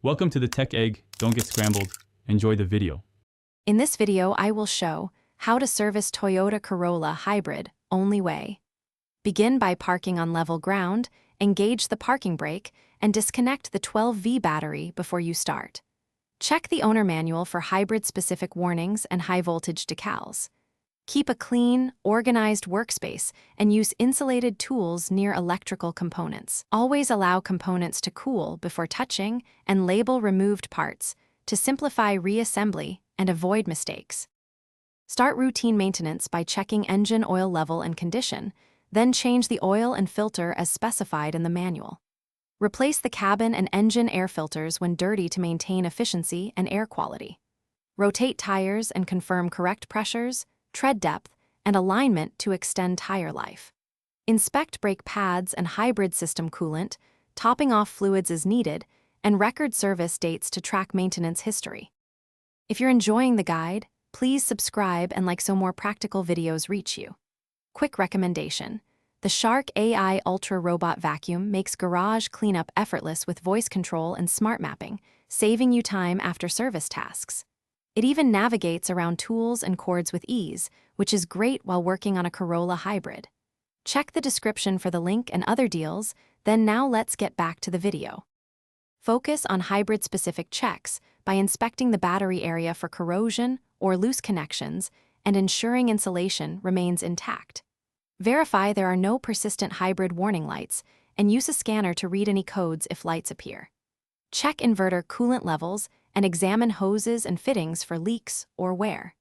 Welcome to the Tech Egg. Don't get scrambled. Enjoy the video. In this video, I will show how to service Toyota Corolla Hybrid only way. Begin by parking on level ground, engage the parking brake, and disconnect the 12V battery before you start. Check the owner manual for hybrid-specific warnings and high-voltage decals. Keep a clean, organized workspace and use insulated tools near electrical components. Always allow components to cool before touching and label removed parts to simplify reassembly and avoid mistakes. Start routine maintenance by checking engine oil level and condition, then change the oil and filter as specified in the manual. Replace the cabin and engine air filters when dirty to maintain efficiency and air quality. Rotate tires and confirm correct pressures, tread depth, and alignment to extend tire life. Inspect brake pads and hybrid system coolant, topping off fluids as needed, and record service dates to track maintenance history. If you're enjoying the guide, please subscribe and like so more practical videos reach you. Quick recommendation: the Shark AI Ultra Robot Vacuum makes garage cleanup effortless with voice control and smart mapping, saving you time after service tasks. It even navigates around tools and cords with ease, which is great while working on a Corolla Hybrid. Check the description for the link and other deals, then now let's get back to the video. Focus on hybrid-specific checks by inspecting the battery area for corrosion or loose connections and ensuring insulation remains intact. Verify there are no persistent hybrid warning lights and use a scanner to read any codes if lights appear. Check inverter coolant levels and examine hoses and fittings for leaks or wear.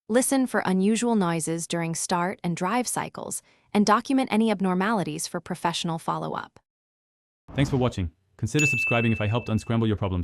Listen for unusual noises during start and drive cycles and document any abnormalities for professional follow-up. Thanks for watching. Consider subscribing if I helped unscramble your problems.